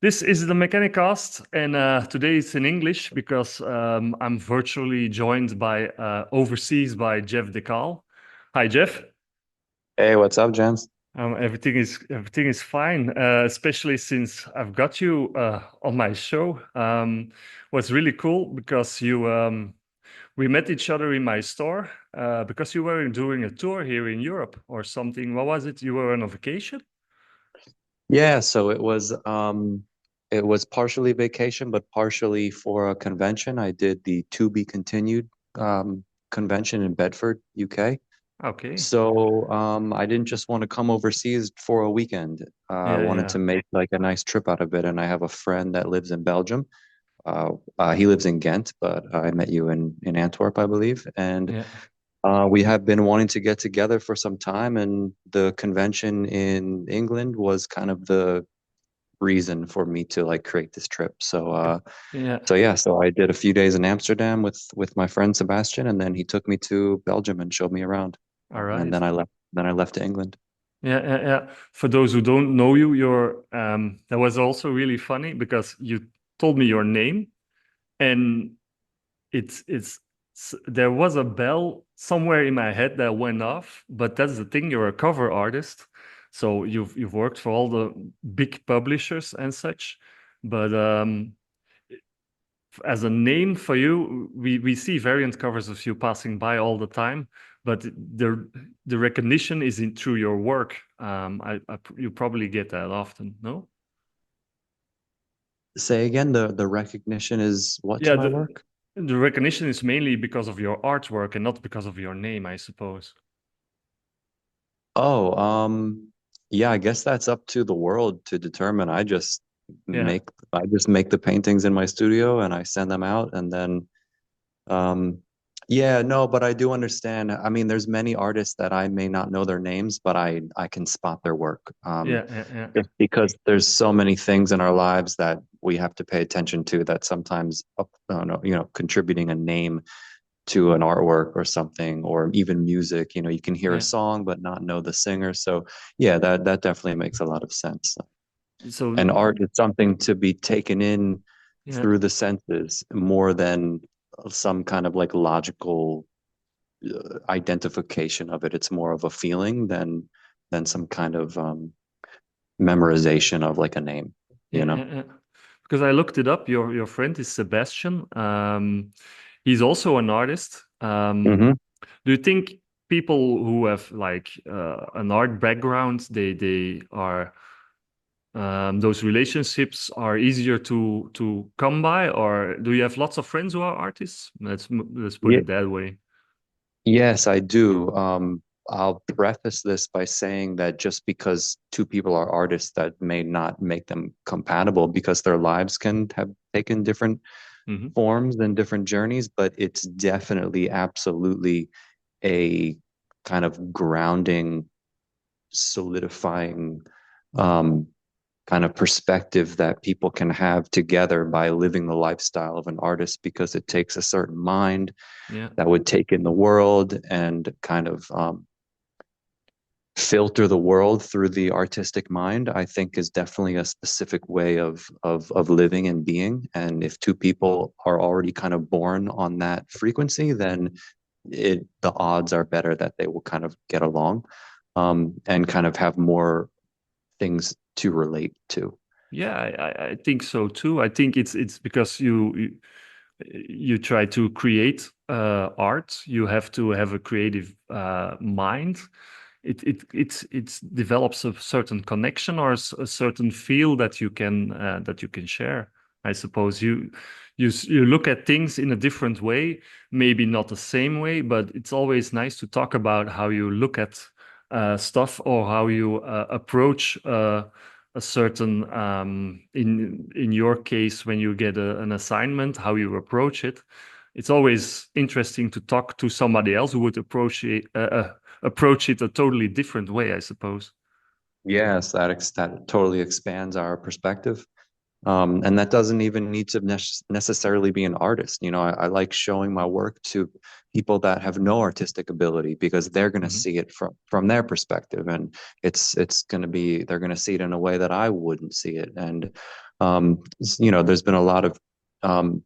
This is the Mechanicast, and today it's in English because I'm virtually joined by overseas by Jeff Dekal. Hi, Jeff. Hey, what's up, Jens? Everything is fine, especially since I've got you on my show. What's really cool because you we met each other in my store because you were doing a tour here in Europe or something. What was it? You were on a vacation? Yeah, so it was partially vacation, but partially for a convention. I did the To Be Continued convention in Bedford, UK. Okay. So I didn't just want to come overseas for a weekend. I Yeah, wanted yeah, to make like a nice trip out of it. And I have a friend that lives in Belgium. He lives in Ghent, but I met you in Antwerp, I believe. And yeah. we have been wanting to get together for some time, and the convention in England was kind of the reason for me to like create this trip. So Yeah. so I did a few days in Amsterdam with my friend Sebastian, and then he took me to Belgium and showed me around. All And right. then I left. Then I left to England. Yeah, yeah, yeah. For those who don't know you, that was also really funny because you told me your name and there was a bell somewhere in my head that went off, but that's the thing, you're a cover artist. So you've worked for all the big publishers and such, but as a name for you, we see variant covers of you passing by all the time, but the recognition is in through your work. You probably get that often, no? Say again, the recognition is what to Yeah, my work? the recognition is mainly because of your artwork and not because of your name, I suppose. Oh, yeah, I guess that's up to the world to determine. Yeah, I just make the paintings in my studio and I send them out, and then Um, yeah, no, but I do understand. I mean, there's many artists that I may not know their names, but I can spot their work. yeah, yeah, yeah, Just because there's so many things in our lives that we have to pay attention to that sometimes, contributing a name to an artwork or something, or even music, you can hear a yeah. song but not know the singer. So yeah, that definitely makes a lot of sense. So, And art is something to be taken in yeah, through the senses more than some kind of like logical identification of it. It's more of a feeling than some kind of memorization of like a name, you yeah, know? yeah, yeah. Because I looked it up. Your friend is Sebastian. He's also an artist. Hmm. Do you think people who have like an art background, they are those relationships are easier to come by, or do you have lots of friends who are artists? Let's put Yeah, it that way. yes, I do. I'll preface this by saying that just because two people are artists, that may not make them compatible because their lives can have taken different Hmm. forms and different journeys, but it's definitely absolutely a kind of grounding, solidifying um, kind of perspective that people can have together by living the lifestyle of an artist because it takes a certain mind Yeah, that would take in the world and kind of filter the world through the artistic mind. I think is definitely a specific way of living and being. And if two people are already kind of born on that frequency, then the odds are better that they will kind of get along, and kind of have more things to relate to. yeah, I think so too. I think it's because you try to create art. You have to have a creative mind. It develops a certain connection or a certain feel that you can share. I suppose you look at things in a different way, maybe not the same way, but it's always nice to talk about how you look at stuff or how you approach a certain in your case when you get an assignment, how you approach it. It's always interesting to talk to somebody else who would approach it a totally different way, I suppose. Yes, that totally expands our perspective. And that doesn't even need to necessarily be an artist. I like showing my work to people that have no artistic ability because they're going to Hmm. see it from their perspective, and it's going to be they're going to see it in a way that I wouldn't see it. And There's been a lot of um,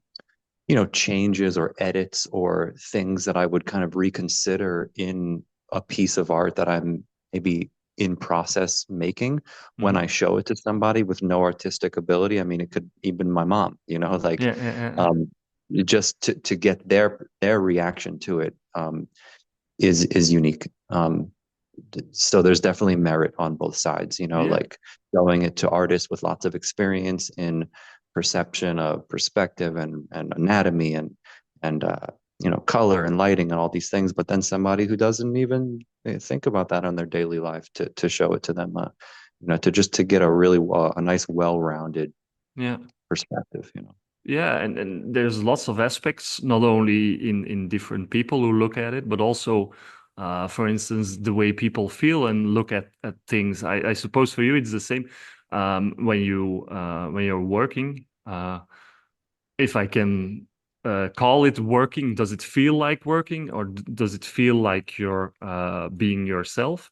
changes or edits or things that I would kind of reconsider in a piece of art that I'm maybe in process making when Hmm. I show it to somebody with no artistic ability. I mean, it could even my mom, like Yeah, yeah, yeah, um, just to get their reaction to it is unique. So there's definitely merit on both sides, yeah, like showing it to artists with lots of experience in perception of perspective and anatomy and color and lighting and all these things, but then somebody who doesn't even think about that on their daily life to show it to them, to get a really a nice well-rounded yeah. perspective. Yeah, and there's lots of aspects, not only in different people who look at it, but also, for instance, the way people feel and look at things. I suppose for you it's the same. When you're working, if I can call it working, does it feel like working, or does it feel like you're being yourself?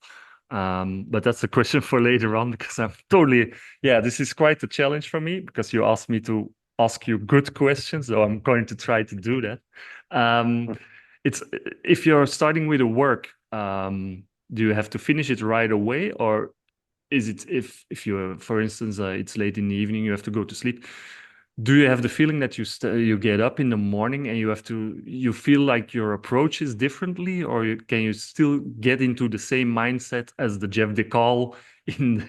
But that's a question for later on because I'm totally, yeah, this is quite a challenge for me because you asked me to ask you good questions, so I'm going to try to do that. Um, it's if you're starting with a work, do you have to finish it right away, or is it if you, for instance, it's late in the evening, you have to go to sleep? Do you have the feeling that you get up in the morning and you feel like your approach is differently, or can you still get into the same mindset as the Jeff Dekal in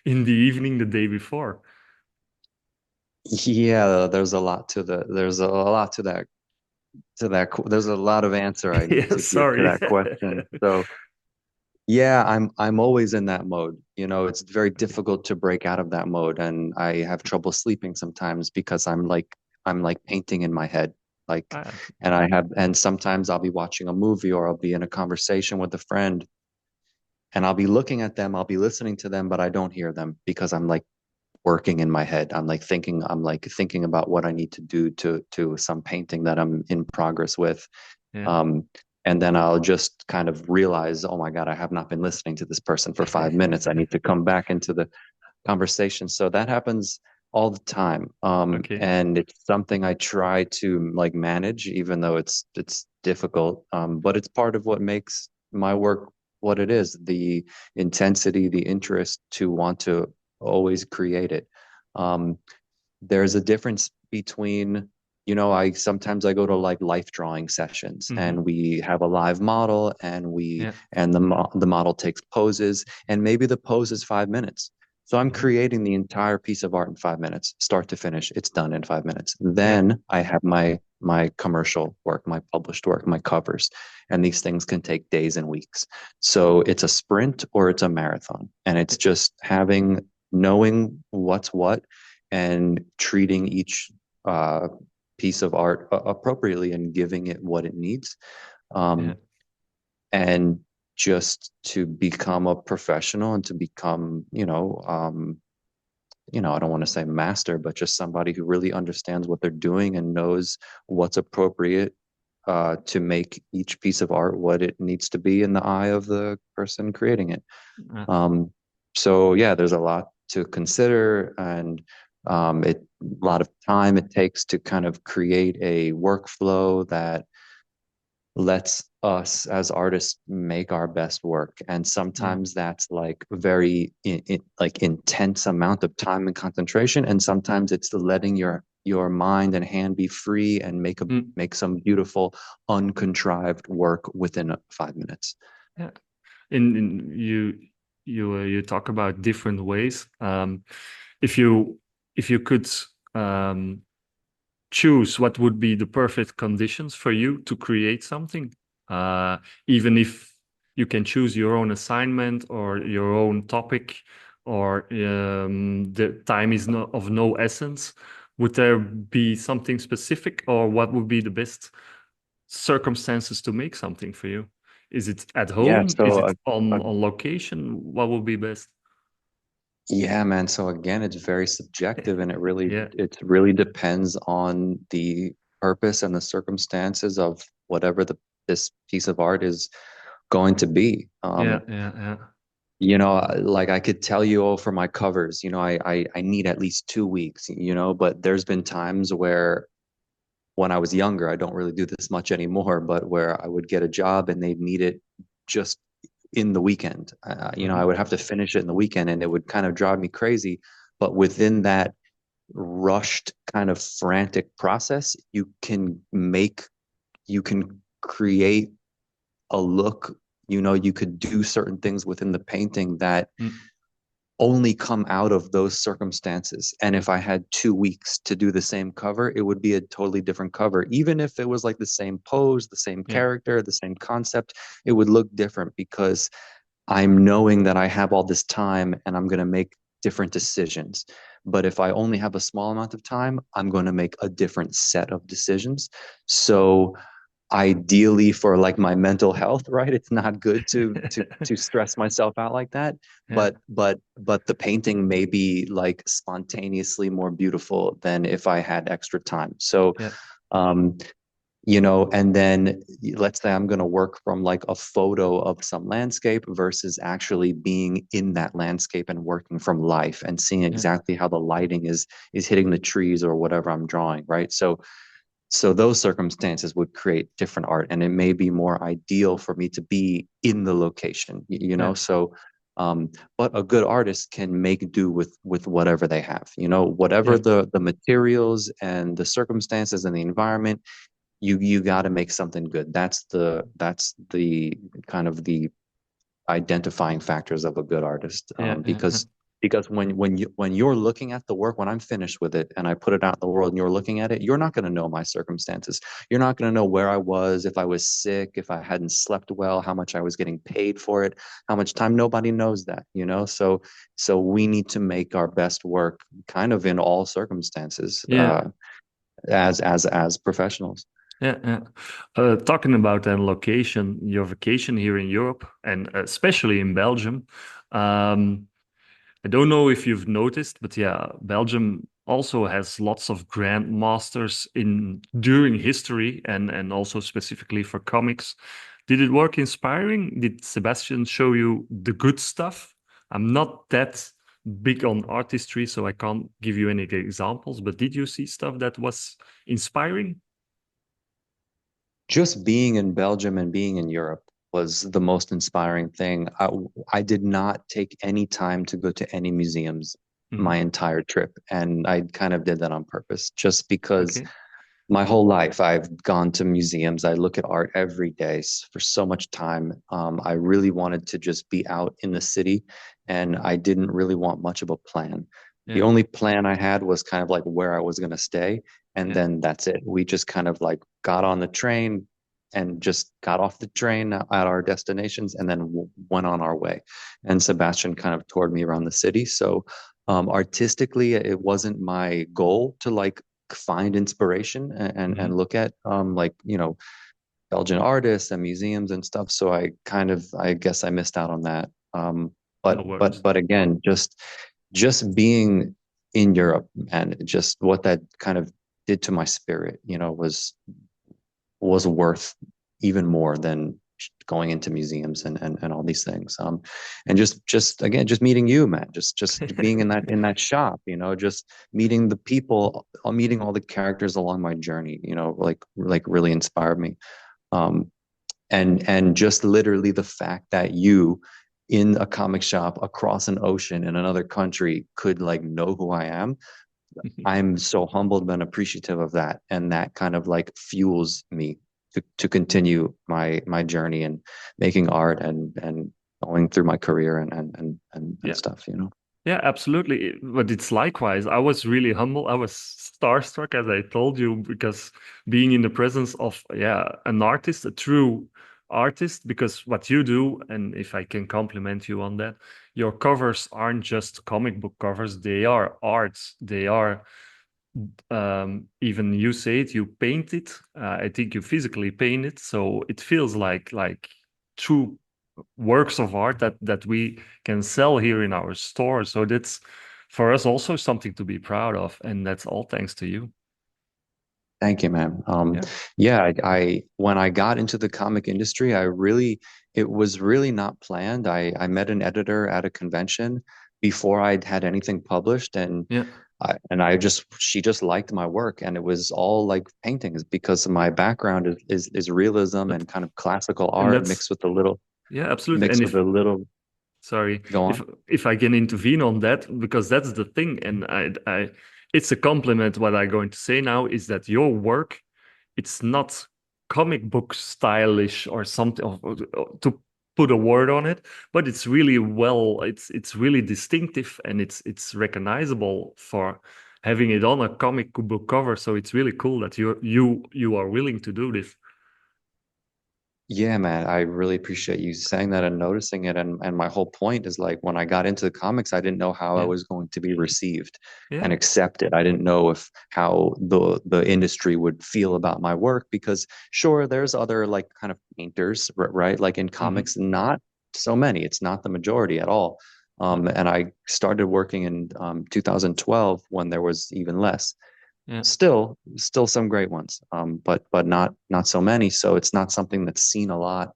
in the evening the day before? Yeah, there's a lot there's a lot of answer I need Yeah, to give to sorry. that question. So yeah, I'm always in that mode. It's very difficult to break out of that mode, and I have trouble sleeping sometimes because I'm like painting in my head. Like Ah, and sometimes I'll be watching a movie or I'll be in a conversation with a friend and I'll be looking at them, I'll be listening to them, but I don't hear them because I'm like working in my head. I'm like thinking about what I need to do to some painting that I'm in progress with. yeah. Um, and then I'll just kind of realize, oh my God, I have not been listening to this person for 5 minutes. I need to come back into the conversation. So that happens all the time. Okay. And it's something I try to like manage, even though it's difficult. But it's part of what makes my work what it is, the intensity, the interest to want to always create it. Um, there's a difference between I sometimes I go to like life drawing sessions Hmm. and we have a live model and we Yeah. and the model takes poses and maybe the pose is 5 minutes, so I'm Hmm. creating the entire piece of art in 5 minutes, start to finish. It's done in 5 minutes. Yeah. Then I have my commercial work, my published work, my covers, and these things can take days and weeks. So it's a sprint or it's a marathon, and it's just knowing what's what and treating each uh, piece of art appropriately and giving it what it needs. Yeah. Um, and just to become a professional and to become, I don't want to say master, but just somebody who really understands what they're doing and knows what's appropriate to make each piece of art what it needs to be in the eye of the person creating it. Yeah. Um, so yeah, there's a lot to consider, and a lot of time it takes to kind of create a workflow that lets us as artists make our best work. And Yeah. sometimes that's like very like intense amount of time and concentration, and sometimes it's letting your mind and hand be free and Mm. make some beautiful uncontrived work within 5 minutes. Yeah. In you talk about different ways. If you if you could um, choose what would be the perfect conditions for you to create something, uh, even if you can choose your own assignment or your own topic, or the time is of no essence, would there be something specific, or what would be the best circumstances to make something for you? Is it at Yeah, home? Is so it a on location? What would be best? Yeah, man. So again, it's very subjective and Yeah, it really depends on the purpose and the circumstances of whatever this piece of art is going to be. yeah, yeah, yeah. Like I could tell you, oh, for my covers, I need at least 2 weeks, but there's been times where when I was younger, I don't really do this much anymore, but where I would get a job and they'd need it just in the weekend. I Hmm. would have to finish it in the weekend and it would kind of drive me crazy. But within that rushed kind of frantic process, you can create a look, you could do certain things within the painting that Mm. only come out of those circumstances. And if I had 2 weeks to do the same cover, it would be a totally different cover. Even if it was like the same pose, the same Yeah, character, the same concept, it would look different because I'm knowing that I have all this time and I'm going to make different decisions. But if I only have a small amount of time, I'm going to make a different set of decisions. So ideally for like my mental health, right, it's not good to stress myself out like that, yeah, but the painting may be like spontaneously more beautiful than if I had extra time. So yeah, um and then let's say I'm going to work from like a photo of some landscape versus actually being in that landscape and working from life and seeing yeah, exactly how the lighting is hitting the trees or whatever I'm drawing, right? So those circumstances would create different art, and it may be more ideal for me to be in the location, yeah, so but a good artist can make do with whatever they have, whatever yeah, the materials and the circumstances and the environment. You got to make something good. That's the kind of the identifying factors of a good artist, yeah, yeah, yeah, because when you're looking at the work, when I'm finished with it and I put it out in the world and you're looking at it, you're not going to know my circumstances. You're not going to know where I was, if I was sick, if I hadn't slept well, how much I was getting paid for it, how much time. Nobody knows that, so we need to make our best work kind of in all circumstances, yeah. as professionals. Yeah, yeah. Talking about then location, your vacation here in Europe and especially in Belgium. Um, I don't know if you've noticed, but yeah, Belgium also has lots of grandmasters in during history and also specifically for comics. Did it work inspiring? Did Sebastian show you the good stuff? I'm not that big on artistry, so I can't give you any examples, but did you see stuff that was inspiring? Just being in Belgium and being in Europe was the most inspiring thing. I did not take any time to go to any museums my Hmm. entire trip, and I kind of did that on purpose, just because Okay. my whole life I've gone to museums. I look at art every day for so much time. I really wanted to just be out in the city, and I didn't really want much of a plan. The Yeah. only plan I had was kind of like where I was going to stay, and Yeah. then that's it. We just kind of like got on the train and just got off the train at our destinations and then went on our way. And Sebastian kind of toured me around the city. So artistically, it wasn't my goal to like find inspiration and Hmm. look at like Belgian artists and museums and stuff. So I guess I missed out on that. No worries. But again, just being in Europe and just what that kind of did to my spirit, was worth even more than going into museums and all these things. And just again, just meeting you, Matt, just being in that shop, just meeting the people, meeting all the characters along my journey, like really inspired me. Um, and just literally the fact that you in a comic shop across an ocean in another country could like know who I am. I'm so humbled and appreciative of that, and that kind of like fuels me to continue my journey and making art and going through my career and Yeah. stuff. Yeah, absolutely. But it's likewise. I was really humble. I was starstruck, as I told you, because being in the presence of, yeah, an artist, a true artist, because what you do, and if I can compliment you on that, your covers aren't just comic book covers, they are arts. They are, even you say it, you paint it. I think you physically paint it. So it feels like true works of art that we can sell here in our store. So that's for us also something to be proud of, and that's all thanks to you. Thank you, man. Yeah, Yeah, when I got into the comic industry, it was really not planned. I met an editor at a convention before I'd had anything published, and yeah. she just liked my work, and it was all like paintings because my background is realism But and kind of classical and art that's yeah, absolutely. And mixed with if a little sorry, go if on. I can intervene on that, because that's the thing, and it's a compliment. What I'm going to say now is that your work, it's not comic book stylish or something to put a word on it, but it's really well, it's really distinctive and it's recognizable for having it on a comic book cover. So it's really cool that you are willing to do this. Yeah, man, I really appreciate you saying that and noticing it. And my whole point is like when I got into the comics, I didn't know how I Yeah, was going to be received yeah, and accepted. I didn't know if how the industry would feel about my work because sure, there's other like kind of painters, right? Like in hmm, comics, not so many. It's not the majority at all. yeah, And I started working in 2012 when there was even less yeah, still some great ones, but not so many. So it's not something that's seen a lot.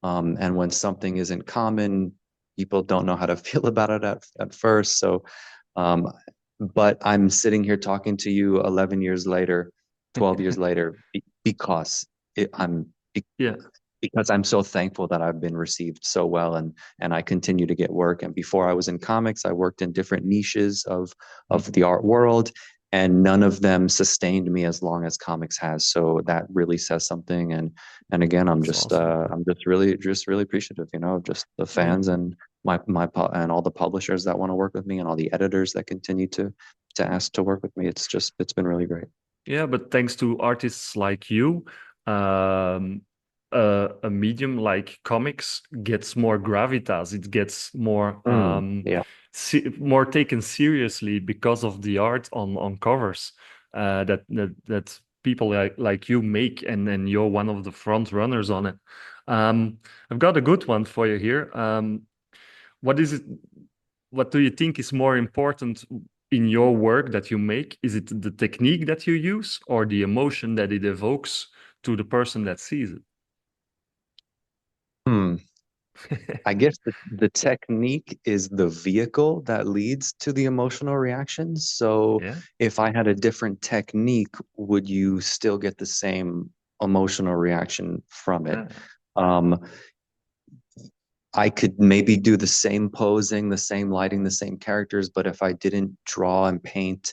And when something isn't common, people don't know how to feel about it at first. So, um, but I'm sitting here talking to you 11 years later, 12 years later, because it, I'm be- yeah, because I'm so thankful that I've been received so well and I continue to get work. And before I was in comics, I worked in different niches of mhm. the art world, and none of them sustained me as long as comics has. So that really says something. And again, That's awesome. I'm just really appreciative, of just the Yeah. fans and and all the publishers that want to work with me and all the editors that continue to ask to work with me. It's been really great. Yeah, but thanks to artists like you, um, a medium like comics gets more gravitas. It gets more Yeah. more taken seriously because of the art on covers that people like you make, and then you're one of the front runners on it. Um, I've got a good one for you here. What is it? What do you think is more important in your work that you make? Is it the technique that you use or the emotion that it evokes to the person that sees Hmm. it? I guess the technique is the vehicle that leads to the emotional reactions. So Yeah. if I had a different technique, would you still get the same emotional reaction from it? Yeah. Um, I could maybe do the same posing, the same lighting, the same characters, but if I didn't draw and paint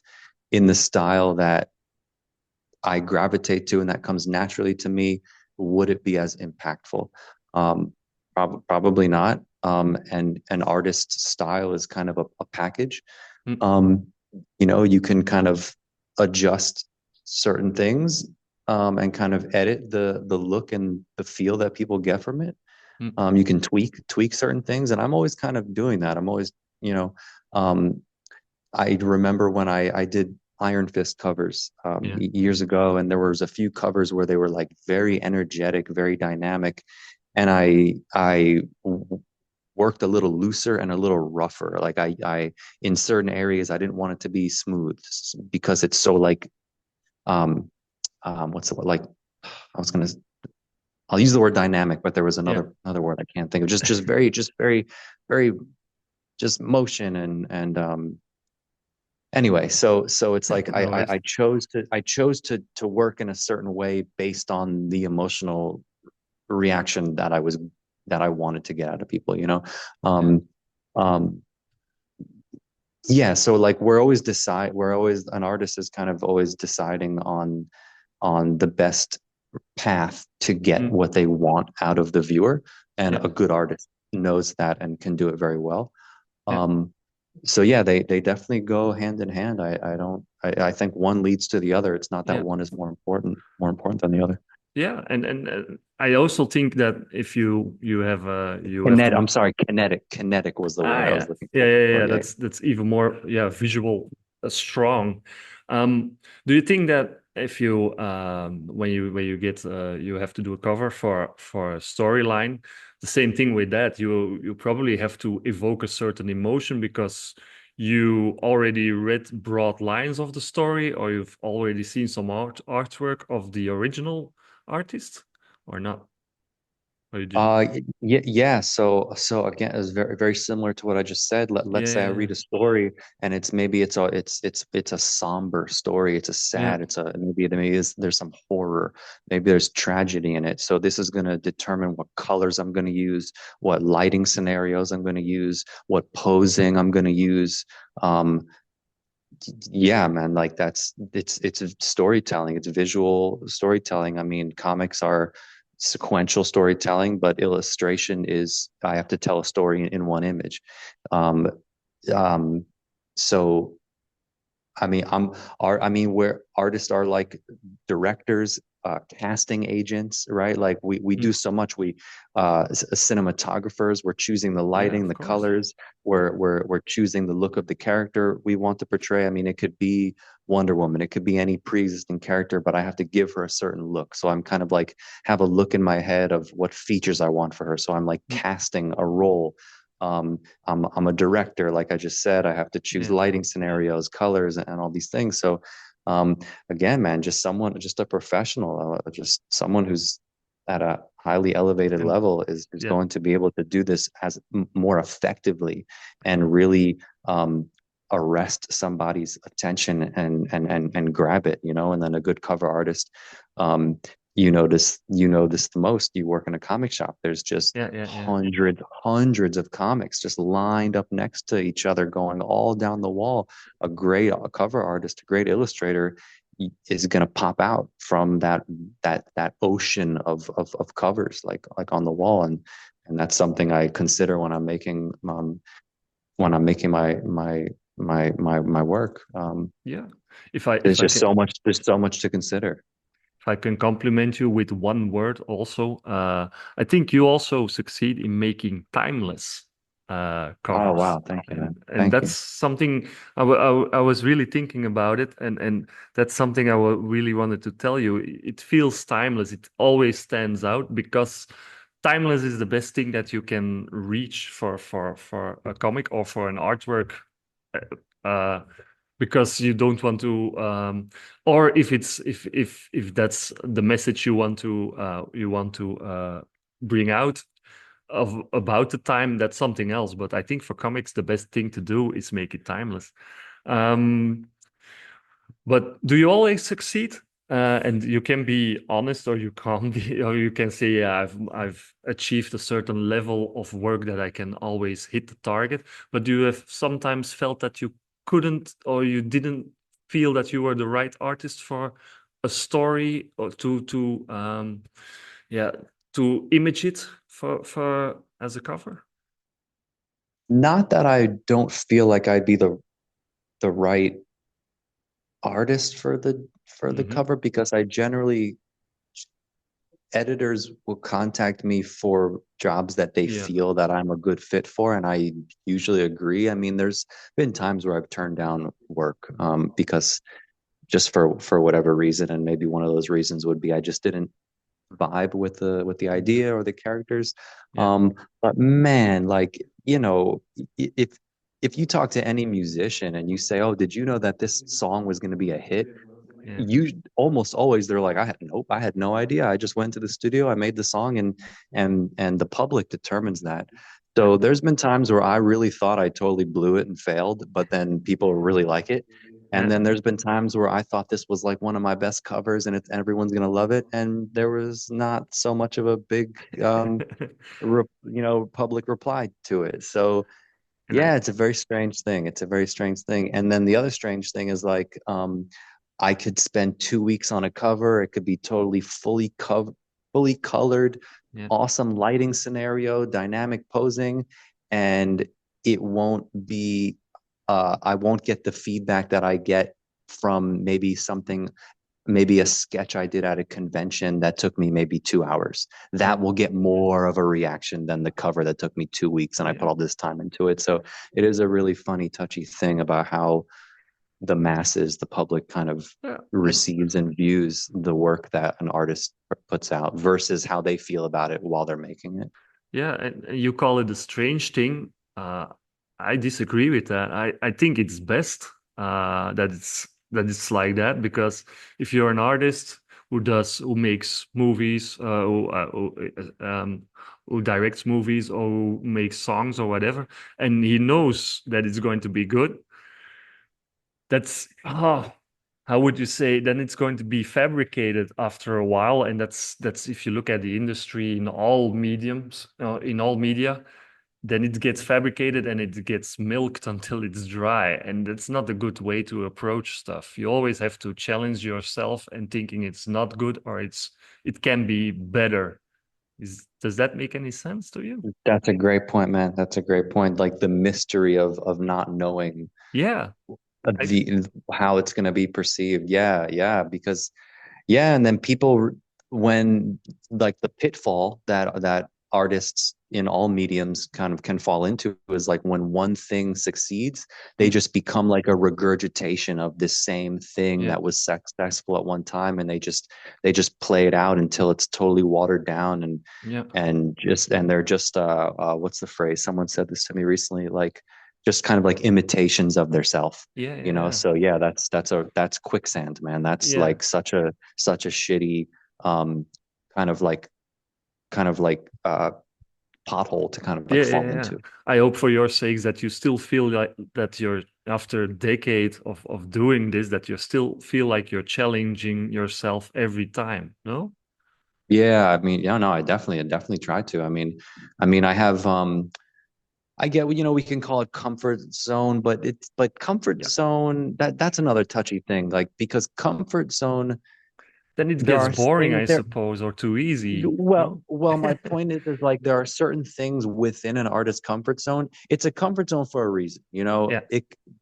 in the style that I gravitate to and that comes naturally to me, would it be as impactful? Um, Probably not. And an artist's style is kind of a package. Mm, Um, you can kind of adjust certain things and kind of edit the look and the feel that people get from it. mm, You can tweak certain things, and I'm always kind of doing that. I'm always, you know, um, I remember when I did Iron Fist covers yeah. years ago, and there was a few covers where they were like very energetic, very dynamic, and worked a little looser and a little rougher. Like I in certain areas I didn't want it to be smooth because it's so like um what's the word like I was gonna I'll use the word dynamic, but there was Yeah. another word I can't think of. Very just motion and anyway, so it's like No worries. I chose to work in a certain way based on the emotional reaction that I wanted to get out of people, you know. Yeah. Um, um, yeah, so like we're always an artist is kind of always deciding on the best path to get Mm, what they want out of the viewer, and yeah. a good artist knows that and can do it very well. Yeah. Um, so yeah, they definitely go hand in hand. I don't I think one leads to the other. It's not that Yeah. one is more important than the other. Yeah. And I also think that if you have to I'm do. sorry, kinetic was the word I Yeah, was looking yeah, yeah, for. yeah. Yeah. That's even more, yeah, visual, strong. Do you think that if you when you get you have to do a cover for a storyline, the same thing with that, you probably have to evoke a certain emotion because you already read broad lines of the story, or you've already seen some artwork of the original artist, or not? Or you did? Yeah. So again, it's very similar to what I just said. Let's say I Yeah, read a story and it's a somber story. It's a yeah, sad, it's a maybe there's some horror, maybe there's tragedy in it. So this is going to determine what colors I'm going to use, what lighting scenarios I'm going to use, what posing I'm going to use. Um, yeah, man, like it's a storytelling, it's visual storytelling. I mean, comics are sequential storytelling, but illustration is I have to tell a story in one image. Um, um, so I mean, I mean, where artists are like directors, casting agents, right? Like we do mm, so much. Cinematographers, we're choosing the yeah, lighting, of the course. colors, we're choosing the look of the character we want to portray. I mean, it could be Wonder Woman, it could be any pre-existing character, but I have to give her a certain look. So I'm kind of like have a look in my head of what features I want for her. So I'm like Mm, casting a role. I'm a director, like I just said. I have to choose yeah, lighting scenarios, colors, and all these things. So, um, again, man, just a professional, just someone who's at a highly elevated and level is yeah, going to be able to do this as more effectively and really arrest somebody's attention and grab it, you know. And then a good cover artist, um, you notice the most. You work in a comic shop. There's just yeah, yeah, yeah, hundreds of comics just lined up next to each other, going all down the wall. A great cover artist, a great illustrator is going to pop out from that ocean of covers like on the wall, and that's something I consider when I'm making my work. yeah. There's If I just can, so much. There's so much to consider. if I can compliment you with one word also, I think you also succeed in making timeless Oh covers. wow, thank you, man. And Thank that's you. something I was really thinking about it, and that's something really wanted to tell you. It feels timeless. It always stands out because timeless is the best thing that you can reach for a comic or for an artwork. Uh, because you don't want to or if it's if that's the message you want to bring out of about the time, that's something else. But I think for comics the best thing to do is make it timeless. um but do you always succeed? And you can be honest, or you can't be, or you can say, yeah, I've achieved a certain level of work that I can always hit the target. But do you have sometimes felt that you couldn't, or you didn't feel that you were the right artist for a story, or yeah, to image it for as a cover? Not that I don't feel like I'd be the right artist for the Hmm. cover, because I generally editors will contact me for jobs that they Yeah, feel that I'm a good fit for, and I usually agree. I mean, there's been times where I've turned down work because just for whatever reason, and maybe one of those reasons would be I just didn't vibe with the yeah, idea or the characters. yeah, But man, like, if you talk to any musician and you say, "Oh, did you know that this song was going to be a hit?" yeah, You almost always they're like, I had no idea. I just went to the studio, I made the song, and the public determines that. yeah. So there's been times where I really thought I totally blew it and failed, but then people really like it. And Yeah. then there's been times where I thought this was like one of my best covers and everyone's gonna love it, and there was not so much of a big public reply to it. So And I, yeah, it's a very strange thing. It's a very strange thing. And then the other strange thing is like, I could spend 2 weeks on a cover. It could be totally fully colored, yeah, awesome lighting scenario, dynamic posing, and it won't be, I won't get the feedback that I get from maybe a sketch I did at a convention that took me maybe 2 hours. yeah, That will get more of a reaction than the cover that took me 2 weeks and I yeah. put all this time into it. So it is a really funny, touchy thing about how the masses, the public kind of Yeah, receives and views the work that an artist puts out versus how they feel about it while they're making it. yeah, and you call it a strange thing. I disagree with that. I think it's best that it's like that because if you're an artist who makes movies, who directs movies or who makes songs or whatever, and he knows that it's going to be good, that's how would you say, then it's going to be fabricated after a while, and that's if you look at the industry in all mediums, in all media, then it gets fabricated and it gets milked until it's dry. And that's not a good way to approach stuff. You always have to challenge yourself and thinking it's not good or it can be better. Does that make any sense to you? That's a great point, man. That's a great point. Like the mystery of not knowing Yeah. I, the how it's going to be perceived. Yeah, yeah, because yeah, and then people when like the pitfall that artists in all mediums kind of can fall into is like when one thing succeeds, they mm, just become like a regurgitation of this same thing yeah. that was successful at one time, and they just play it out until it's totally watered down Yeah. and they're just what's the phrase? Someone said this to me recently, like just kind of like imitations of their self, Yeah. you know? Yeah. So yeah, that's quicksand, man. That's Yeah. like such a shitty um kind of like kind of like pothole to kind of Yeah. like Yeah. fall Yeah. into. I hope for your sakes that you still feel like that you're after a decade of doing this, that you still feel like you're challenging yourself every time. No? Yeah, I mean, yeah, no, I definitely try to. I mean, I have I get, we can call it comfort zone, but comfort Yeah. zone, that's another touchy thing. Like because comfort zone, Then it there gets are boring, things I there. suppose, or too easy. Well, No? well, my point is like there are certain things within an artist's comfort zone. It's a comfort zone for a reason, Yeah.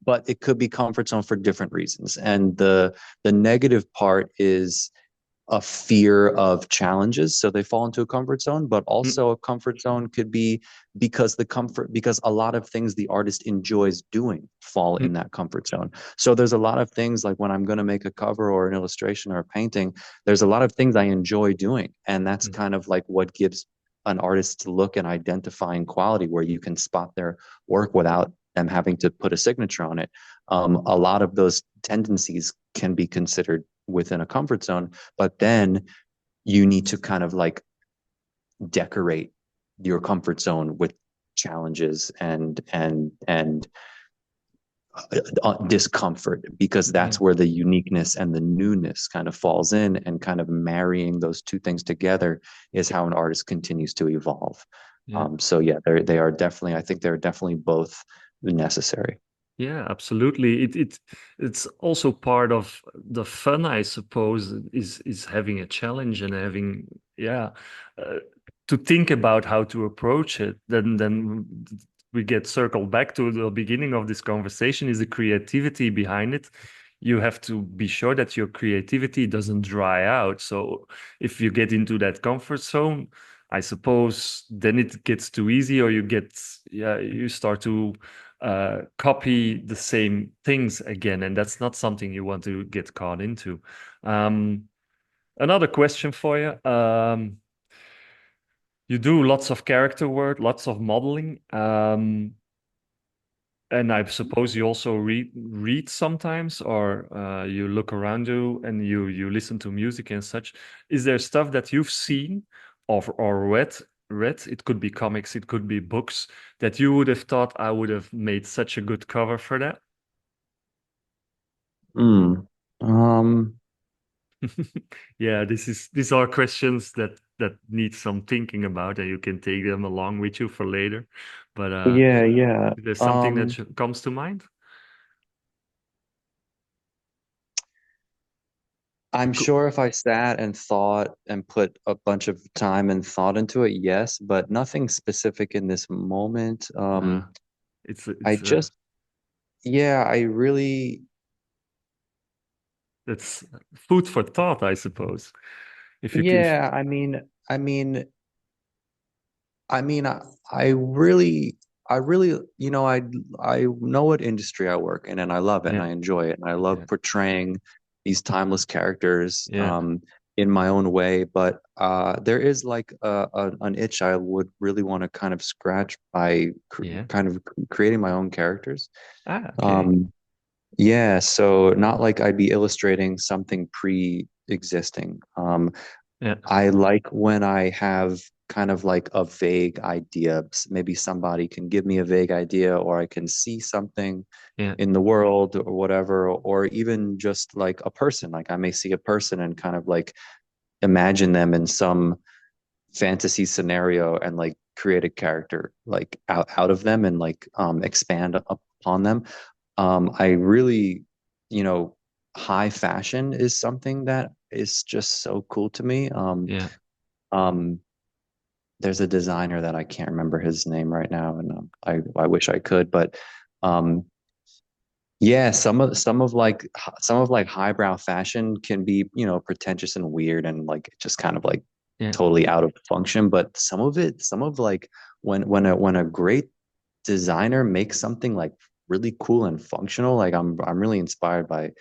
but it could be comfort zone for different reasons. And the negative part is a fear of challenges, so they fall into a comfort zone. But Mm, also a comfort zone could be because a lot of things the artist enjoys doing fall in mm, that comfort zone. So there's a lot of things like when I'm going to make a cover or an illustration or a painting, there's a lot of things I enjoy doing, and that's mm, kind of like what gives an artist's look and identifying quality, where you can spot their work without them having to put a signature on it. A lot of those tendencies can be considered within a comfort zone, but then you need to kind of like decorate your comfort zone with challenges and discomfort, because yeah. that's where the uniqueness and the newness kind of falls in, and kind of marrying those two things together is how an artist continues to evolve. Yeah. So yeah, they are definitely, I think they're definitely both necessary. Yeah, absolutely. It's also part of the fun, I suppose, is having a challenge and having, yeah, uh, to think about how to approach it. Then we get circled back to the beginning of this conversation, is the creativity behind it. You have to be sure that your creativity doesn't dry out. So if you get into that comfort zone, I suppose then it gets too easy, or you start to copy the same things again, and that's not something you want to get caught into. Um, Another question for you. You do lots of character work, lots of modeling, and I suppose you also read sometimes, or you look around you and you listen to music and such. Is there stuff that you've seen or read? It could be comics, it could be books that you would have thought I would have made such a good cover for that. Mm. Um, Yeah, these are questions that need some thinking about, and you can take them along with you for later. But yeah, yeah. is there something that comes to mind? I'm It could, sure if I sat and thought and put a bunch of time and thought into it, yes, but nothing specific in this moment. uh, I it's just, yeah, I really, it's food for thought, I suppose. If yeah, I mean, I really, I know what industry I work in, and I love it, and yeah, I enjoy it, and I love yeah, portraying these timeless characters. yeah, in my own way, but there is like an itch I would really want to kind of scratch by Yeah. kind of creating my own characters. Ah, okay. Um, yeah, so not like I'd be illustrating something pre-existing. Yeah. I like when I have kind of like a vague idea. Maybe somebody can give me a vague idea, or I can see something Yeah. in the world or whatever, or even just like a person. Like I may see a person and kind of like imagine them in some fantasy scenario and like create a character like out of them and like expand upon them. I really, you know, high fashion is something that is just so cool to me. Yeah. Um, there's a designer that I can't remember his name right now, and I wish I could, but um, yeah, some of like highbrow fashion can be, you know, pretentious and weird and like just kind of like Yeah. totally out of function. But some of like when a great designer makes something like really cool and functional, like I'm really inspired by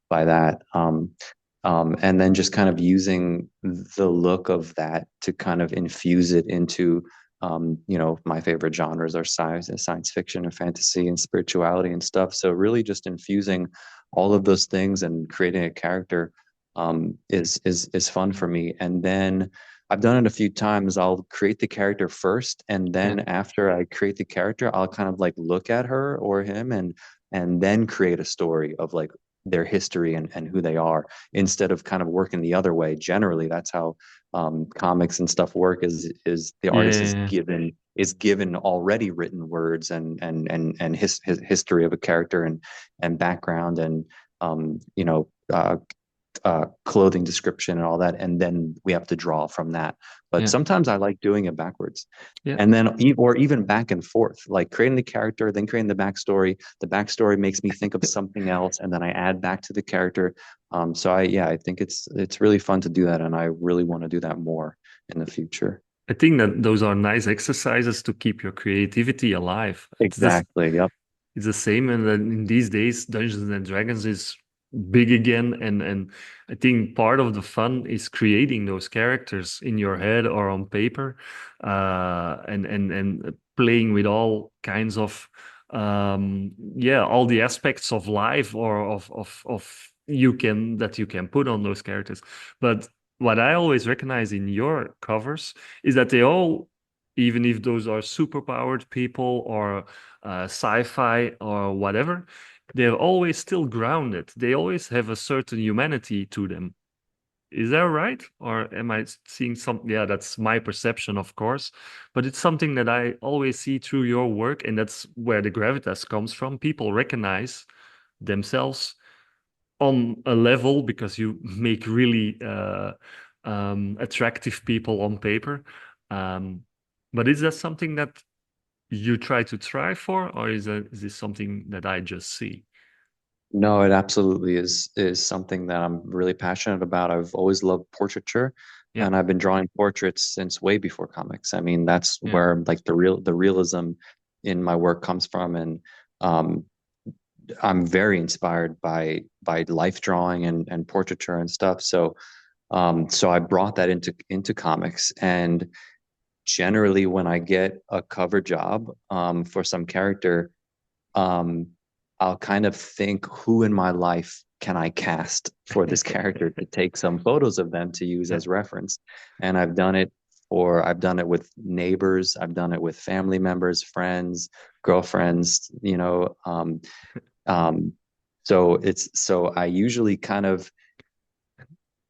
that. And then just kind of using the look of that to kind of infuse it into, you know, my favorite genres are science fiction and fantasy and spirituality and stuff. So really just infusing all of those things and creating a character is fun for me. And then I've done it a few times. I'll create the character first, and Yeah. then after I create the character, I'll kind of like look at her or him and then create a story of like their history and who they are instead of kind of working the other way. Generally, that's how comics and stuff work. Is the Yeah. artist Yeah. is given already written words and his history of a character and background and you know clothing description and all that, and then we have to draw from that. But Yeah. sometimes I like doing it backwards, Yeah. and then or even back and forth, like creating the character, then creating the backstory. The backstory makes me think of something else, and then I add back to the character. So I think it's really fun to do that, and I really want to do that more in the future. I think that those are nice exercises to keep your creativity alive. Exactly. Yep. It's the same, and then in these days, Dungeons and Dragons is big again, and I think part of the fun is creating those characters in your head or on paper, and playing with all kinds of yeah, all the aspects of life or of you can put on those characters. But what I always recognize in your covers is that they all, even if those are superpowered people or sci-fi or whatever, they're always still grounded. They always have a certain humanity to them. Is that right? Or am I seeing some? Yeah, that's my perception, of course, but it's something that I always see through your work, and that's where the gravitas comes from. People recognize themselves on a level because you make really attractive people on paper. Um, but is that something that you try to try for, or is this something that I just see? No, it absolutely is something that I'm really passionate about. I've always loved portraiture, Yeah, and I've been drawing portraits since way before comics. I mean, that's yeah, where like the realism in my work comes from, and um, I'm very inspired by life drawing and portraiture and stuff. So so I brought that into comics, and generally when I get a cover job for some character, um, I'll kind of think who in my life can I cast for this character to take some photos of them to use yeah, as reference. And I've done it with neighbors, I've done it with family members, friends, girlfriends, you know. Um, so I usually kind of,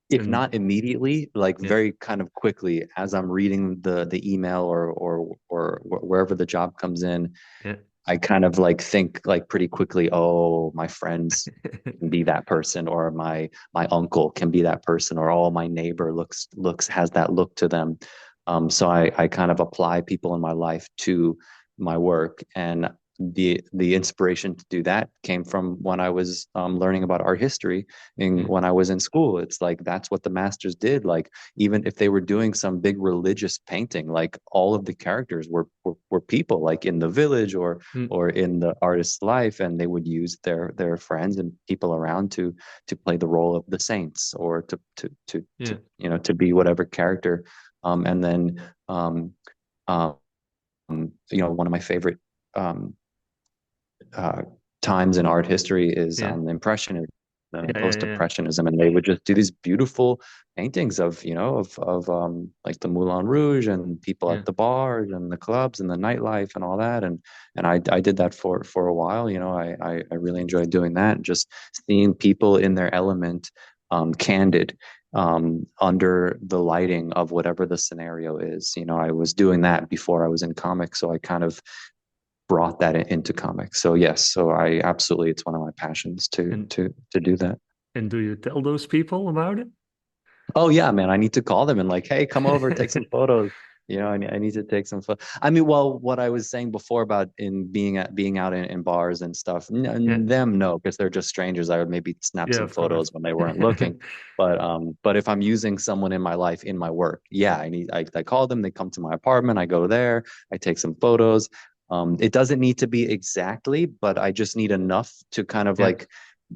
if and not immediately, like yeah, very kind of quickly as I'm reading the email or wherever the job comes in, yeah, I kind of like think like pretty quickly, oh, my friends can be that person, or my uncle can be that person, or oh, my neighbor looks has that look to them. So I kind of apply people in my life to my work, and the inspiration to do that came from when I was learning about art history yeah, when I was in school. It's like that's what the masters did. Like even if they were doing some big religious painting, like all of the characters were people like in the village Mm, or in the artist's life, and they would use their friends and people around to play the role of the saints or yeah, to be whatever character. And then um, one of my favorite um, uh, times in art history is yeah, Impressionism and yeah, yeah, yeah, post-impressionism, and they would just do these beautiful paintings of like the Moulin Rouge and people yeah. at the bars and the clubs and the nightlife and all that, and I did that for a while. I really enjoyed doing that, just seeing people in their element, candid, under the lighting of whatever the scenario is. I was doing that before I was in comics, so I kind of brought that into comics. So yes, so I absolutely, it's one of my passions to And to do that. and do you tell those people about it? Oh yeah, man, I need to call them and like, hey, come over, take some photos. I need to take some photos. I mean, well, what I was saying before about in being out in bars and stuff, Yeah, them no, because they're just strangers. I would maybe snap yeah, some of course. photos when they weren't looking. But if I'm using someone in my life in my work, yeah, I call them, they come to my apartment, I go there, I take some photos. It doesn't need to be exactly, but I just need enough to kind of Yeah, like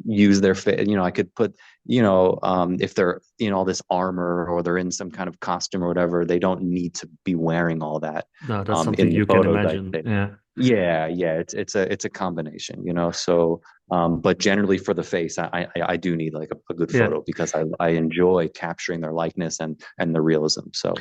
use their face. I could put if they're in all this armor or they're in some kind of costume or whatever, they don't need to be wearing all that no, that's something in the you can photos. imagine. Yeah, Yeah, it's a combination, So, but generally for the face, I do need like a good yeah. photo because I enjoy capturing their likeness and the realism. So,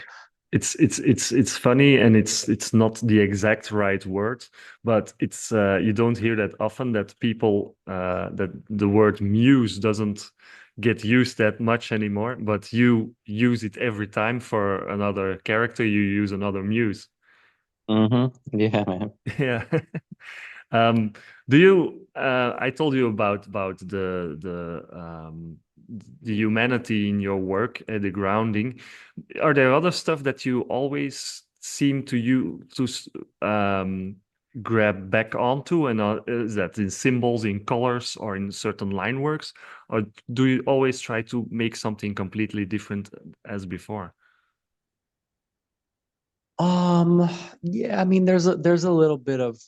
It's funny, and it's not the exact right word, but it's you don't hear that often that people that the word muse doesn't get used that much anymore, but you use it every time for another character. You use another muse. yeah, man. Yeah. Um, do you? I told you about the humanity in your work, the grounding. Are there other stuff that you always seem to grab back onto, and is that in symbols, in colors, or in certain line works, or do you always try to make something completely different as before? Um, yeah, I mean, there's a little bit of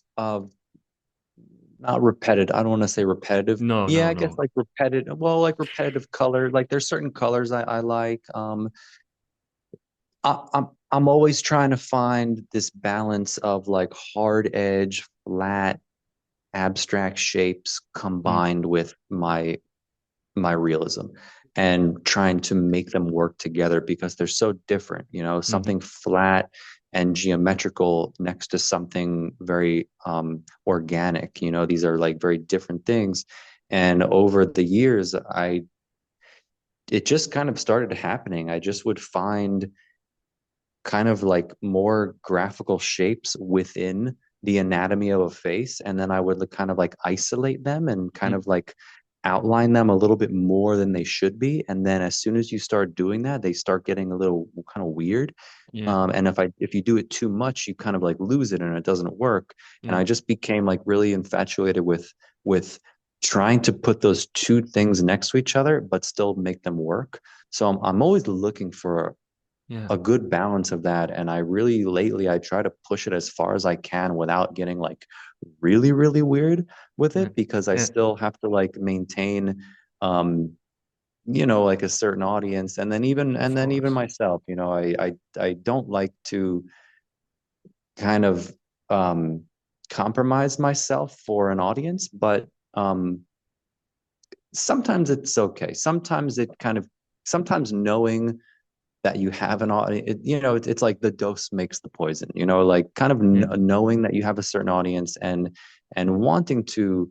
not repetitive. I don't want to say repetitive. No, Yeah, no, I guess no. like repetitive. Well, like repetitive color. Like there's certain colors I like. I'm always trying to find this balance of like hard edge, flat, abstract shapes Mm, combined with my realism and trying to make them work together because they're so different, mhm, something flat and geometrical next to something very organic. These are like very different things. And over the years, it just kind of started happening. I just would find kind of like more graphical shapes within the anatomy of a face, and then I would kind of like isolate them and kind mm, of like outline them a little bit more than they should be. And then as soon as you start doing that, they start getting a little kind of weird. yeah, And if you do it too much, you kind of like lose it and it doesn't work. And yeah, I just became like really infatuated with trying to put those two things next to each other, but still make them work. So I'm always looking for yeah, a good balance of that. And I really lately I try to push it as far as I can without getting like really, really weird with yeah, it because I yeah. still have to like maintain um like a certain audience Of and then even course. myself, I don't like to kind of compromise myself for an audience, but sometimes it's okay. Sometimes knowing that you have an audience, it's like the dose makes the poison, like kind of Yeah, knowing that you have a certain audience and wanting to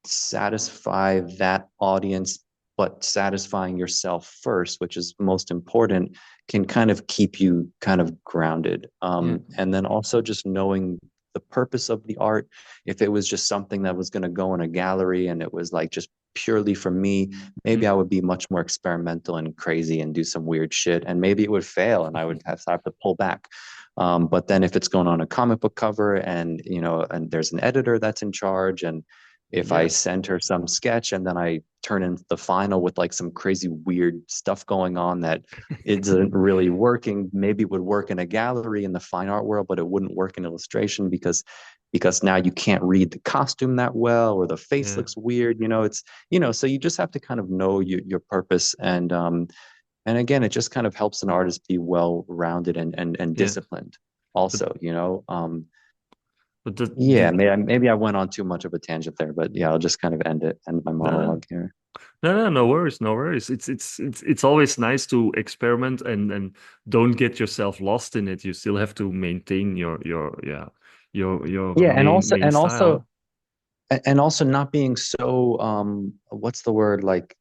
satisfy that audience, but satisfying yourself first, which is most important, can kind of keep you kind of grounded. yeah, And then also just knowing the purpose of the art. If it was just something that was going to go in a gallery and it was like just purely for me, maybe mm, I would be much more experimental and crazy and do some weird shit. And maybe it would fail and I would have to pull back. But then if it's going on a comic book cover and, and there's an editor that's in charge If I Yeah. send her some sketch and then I turn in the final with like some crazy weird stuff going on that isn't really working, maybe it would work in a gallery in the fine art world, but it wouldn't work in illustration because now you can't read the costume that well or the face Yeah. looks weird. So you just have to kind of know your purpose and again, it just kind of helps an artist be well rounded and Yeah. disciplined But also, but the, yeah, the maybe I went on too much of a tangent there, but yeah, I'll just kind of end my no, no. monologue here. No worries, no worries. It's always nice to experiment and don't get yourself lost in it. You still have to maintain your Yeah, and main also main and also style. and also not being so what's the word, like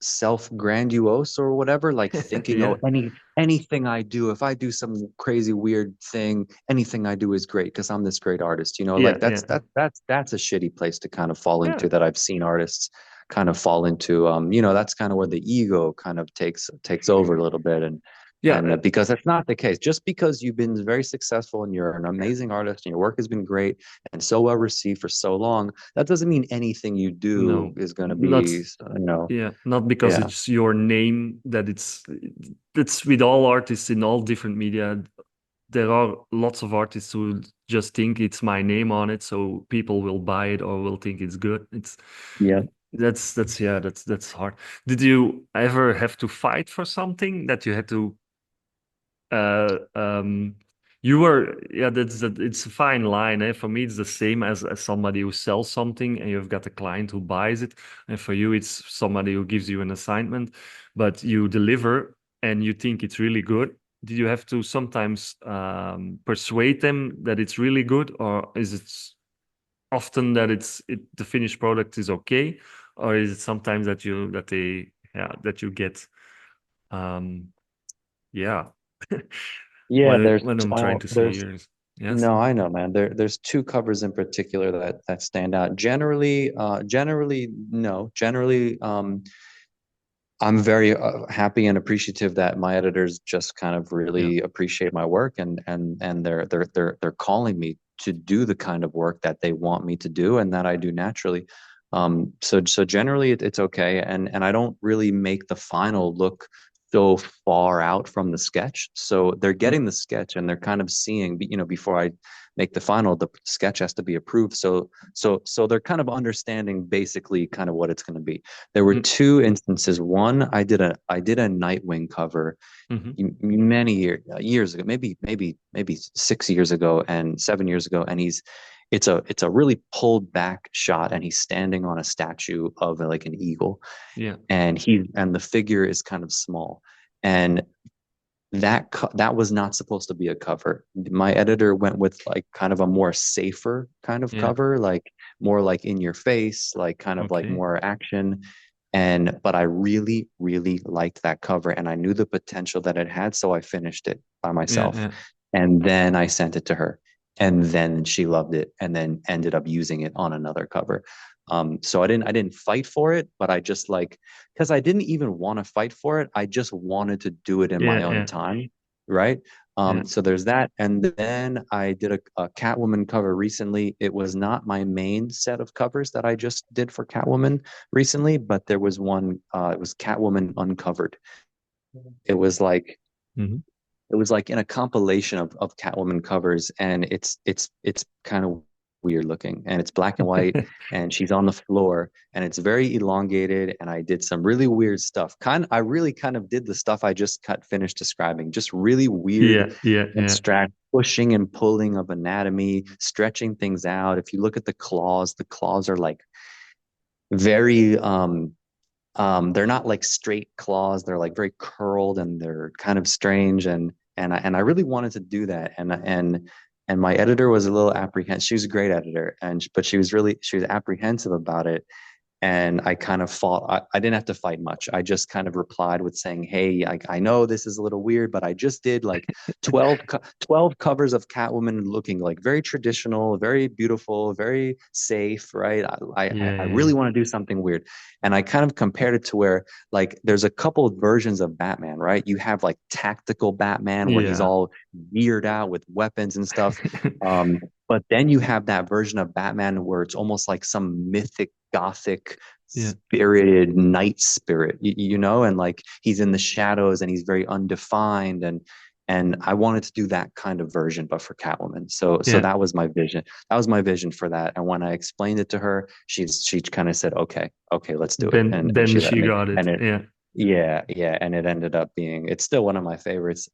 self-grandiose or whatever, like thinking, oh, Yeah, anything I do, if I do some crazy weird thing, anything I do is great because I'm this great artist, yeah, like yeah, that's a shitty place to kind of fall yeah, into, that I've seen artists kind of fall into. That's kind of where the ego kind of takes over a little bit, yeah. and because that's not the case. Just because you've been very successful and you're an amazing artist and your work has been great and so well received for so long, that doesn't mean anything you do No, is going to not be, yeah, not because yeah. it's your name that it's with all artists in all different media. There are lots of artists who just think it's my name on it, so people will buy it or will think it's good. Yeah. That's yeah, that's hard. Did you ever have to fight for something that you had to uh um you were yeah, it's a fine line, eh? For me it's the same as somebody who sells something and you've got a client who buys it, and for you it's somebody who gives you an assignment, but you deliver and you think it's really good. Did you have to sometimes persuade them that it's really good, or is it often that the finished product is okay, or is it sometimes that you get um yeah Yeah, what I'm trying to say there's here is yes. no, I know, man. There's two covers in particular that stand out. Generally, no. Generally, I'm very happy and appreciative that my editors just kind of Yeah. really appreciate my work, and they're calling me to do the kind of work that they want me to do and that I do naturally. So generally it's okay, and I don't really make the final look so far out from the sketch. So they're Mm, getting the sketch and they're kind of seeing, before I make the final, the sketch has to be approved. So they're kind of understanding basically kind of what it's going to be. There were mm, two instances. One, I did a Nightwing cover mhm. many years ago, maybe 6 years ago and 7 years ago, and it's a really pulled back shot, and he's standing on a statue of like an eagle, Yeah. and the figure is kind of small, and that was not supposed to be a cover. My editor went with like kind of a more safer kind of Yeah. cover, like more like in your face, like kind of like Okay. more action. But I really, really liked that cover and I knew the potential that it had, so I finished it by Yeah. myself. Yeah. And then I sent it to her. And then she loved it and then ended up using it on another cover. So I didn't fight for it, but I just like, because I didn't even want to fight for it. I just wanted to do it in my Yeah. own Yeah. time, right? Yeah. So there's that. And then I did a Catwoman cover recently. It was not my main set of covers that I just did for Catwoman recently, but there was one, it was Catwoman Uncovered. It was like Mhm. it was like in a compilation of Catwoman covers, and it's kind of weird looking, and it's black and white, and she's on the floor, and it's very elongated, and I did some really weird stuff. I really kind of did the stuff I just cut finished describing, just really weird Yeah. Yeah. Yeah. abstract pushing and pulling of anatomy, stretching things out. If you look at the claws are like very they're not like straight claws. They're like very curled and they're kind of strange. And I really wanted to do that. And my editor was a little apprehensive. She was a great editor, but she was apprehensive about it. And I kind of fought. I didn't have to fight much. I just kind of replied with saying, hey, I know this is a little weird, but I just did like 12 covers of Catwoman looking like very traditional, very beautiful, very safe, right? I Yeah. really want to do something weird. And I kind of compared it to where like there's a couple of versions of Batman, right? You have like tactical Batman where he's Yeah. all geared out with weapons and stuff. Um, but then you have that version of Batman where it's almost like some mythic, gothic, Yeah. spirited night spirit, and like he's in the shadows and he's very undefined, and I wanted to do that kind of version, but for Catwoman. So Yeah. that was my vision. That was my vision for that. And when I explained it to her, she kind of said, okay, okay, let's do it. And Then she let she me. got it. And it Yeah. yeah, yeah, and it ended up being it's still one of my favorites.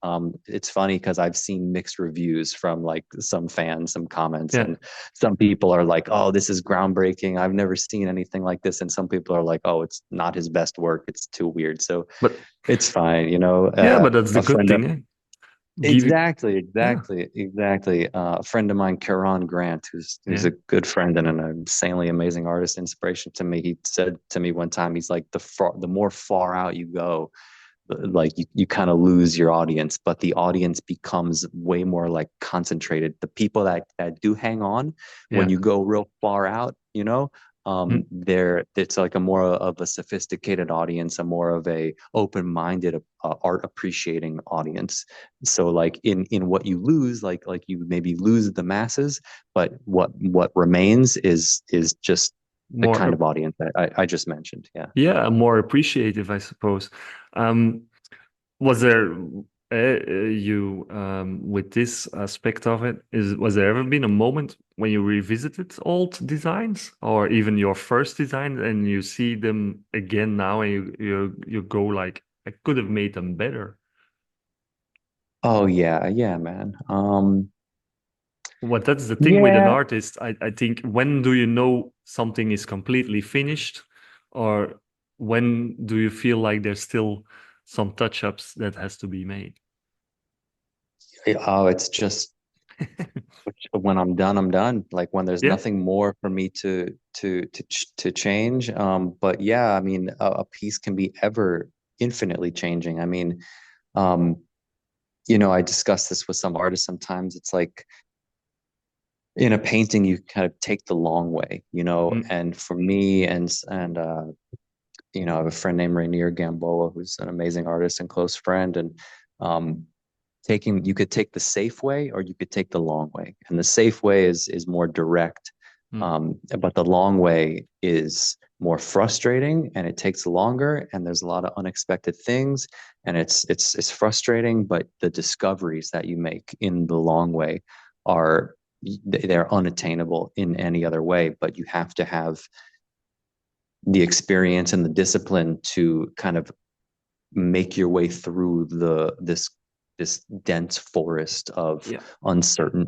It's funny because I've seen mixed reviews from like some fans, some comments, Yeah. and some people are like, "Oh, this is groundbreaking. I've never seen anything like this." And some people are like, "Oh, it's not his best work. It's too weird." So But it's fine, you know. yeah, but that's the A good friend of thing, eh? Give it. Exactly, Yeah. exactly, exactly. A friend of mine, Karan Grant, who's Yeah. a good friend and an insanely amazing artist, inspiration to me. He said to me one time, he's like, the more far out you go, like you kind of lose your audience, but the audience becomes way more like concentrated. The people that do hang on when Yeah. you go real far out, Mm. there it's like a more of a sophisticated audience, a more of a open-minded art appreciating audience. So like in what you lose, like you maybe lose the masses, but what remains is just the More, kind of audience that I just mentioned. Yeah. yeah, more appreciative, I suppose. Um, Was there you with this aspect of it, is was there ever been a moment when you revisited old designs or even your first design and you see them again now and you go like, I could have made them better? Oh yeah, yeah, man. What That's the thing with an Yeah. artist. I think, when do you know something is completely finished, or when do you feel like there's still some touch-ups that has to be made? Oh, it's just when I'm done, I'm done. Like when there's Yeah. nothing more for me to change. But yeah, I mean, a piece can be ever infinitely changing. I mean, um, I discuss this with some artists sometimes. It's like in a painting, you kind of take the long way, Mm, and for me and I have a friend named Rainier Gamboa, who's an amazing artist and close friend, and um, you could take the safe way or you could take the long way, and the safe way is more direct, mm, but the long way is more frustrating and it takes longer and there's a lot of unexpected things, and it's frustrating, but the discoveries that you make in the long way are they're unattainable in any other way, but you have to have the experience and the discipline to kind of make your way through this dense forest of yeah.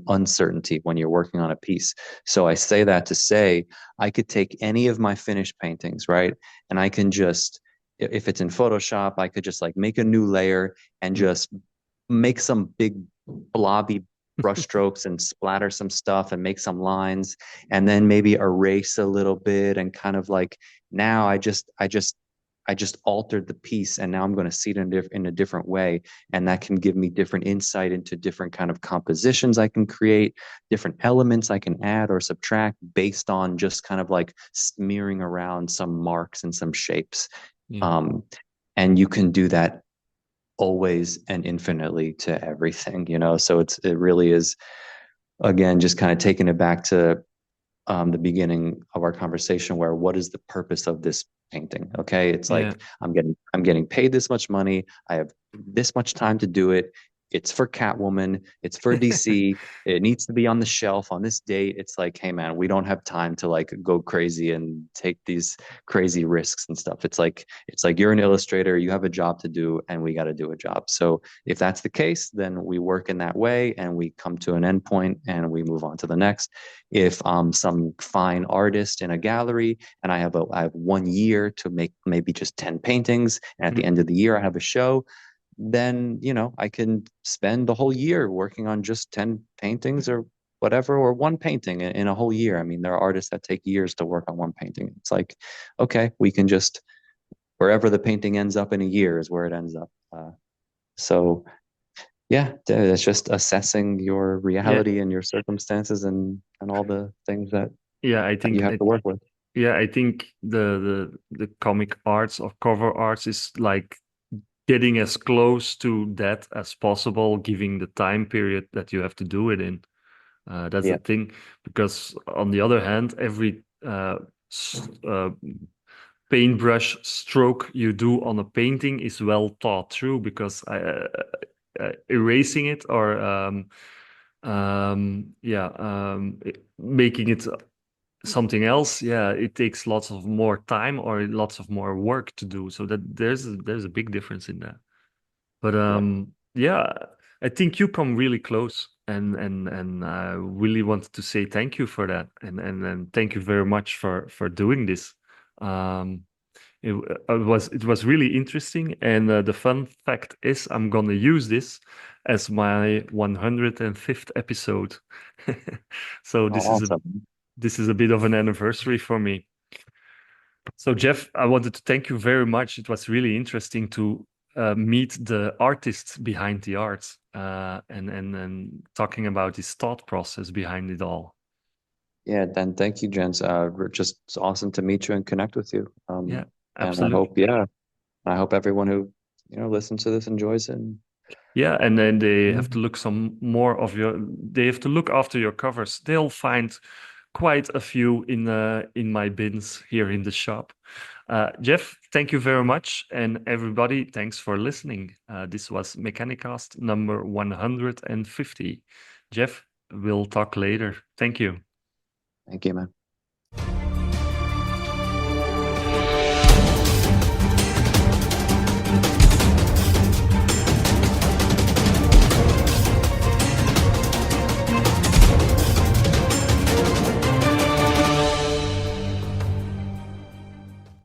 uncertainty when you're working on a piece. So I say that to say I could take any of my finished paintings, right? And I can just, if it's in Photoshop, I could just like make a new layer and Mm. just make some big blobby brushstrokes and splatter some stuff and make some lines and then maybe erase a little bit and kind of like now I just altered the piece and now I'm going to see it in a different way. And that can give me different insight into different kind of compositions I can create, different elements I can add or subtract based on just kind of like smearing around some marks and some shapes. Yeah. Um, and you can do that always and infinitely to everything, So it really is, again, just kind of taking it back to the beginning of our conversation, where what is the purpose of this painting? Okay, it's Yeah. like I'm getting paid this much money. I have this much time to do it. It's for Catwoman. It's for DC. It needs to be on the shelf on this date. It's like, hey man, we don't have time to like go crazy and take these crazy risks and stuff. It's like you're an illustrator. You have a job to do, and we got to do a job. So if that's the case, then we work in that way, and we come to an end point, and we move on to the next. If I'm some fine artist in a gallery and I have 1 year to make maybe just 10 paintings, and at the Mm. end of the year I have a show, then I can spend the whole year working on just 10 paintings or whatever, or one painting in a whole year. I mean, there are artists that take years to work on one painting. It's like, okay, we can just, wherever the painting ends up in a year is where it ends up. So yeah, it's just assessing your Yeah. reality and your circumstances and all the things that Yeah, you have to work with. I think the comic arts or cover arts is like getting as close to that as possible, giving the time period that you have to do it in. That's the Yeah. thing, because on the other hand, every paintbrush stroke you do on a painting is well thought through, because erasing it or making it something else, yeah, it takes lots of more time or lots of more work to do. So that there's a big difference in that. But Yeah. yeah, I think you come really close, and I really wanted to say thank you for that, and thank you very much for doing this. Um, it was really interesting, and the fun fact is I'm gonna use this as my 105th episode. So Oh, awesome. this is a bit of an anniversary for me. So, Jeff, I wanted to thank you very much. It was really interesting to meet the artists behind the art, and talking about his thought process behind it all. Yeah, then thank you, Jens. Just it's awesome to meet you and connect with you. Yeah, And I absolutely. hope, yeah, I hope everyone who, listens to this enjoys it. Yeah, and then they Yeah. have to look some more of your. They have to look after your covers. They'll find quite a few in my bins here in the shop. Jeff, thank you very much, and everybody, thanks for listening. This was Mechanicast number 150. Jeff, we'll talk later. Thank you. Thank you, man.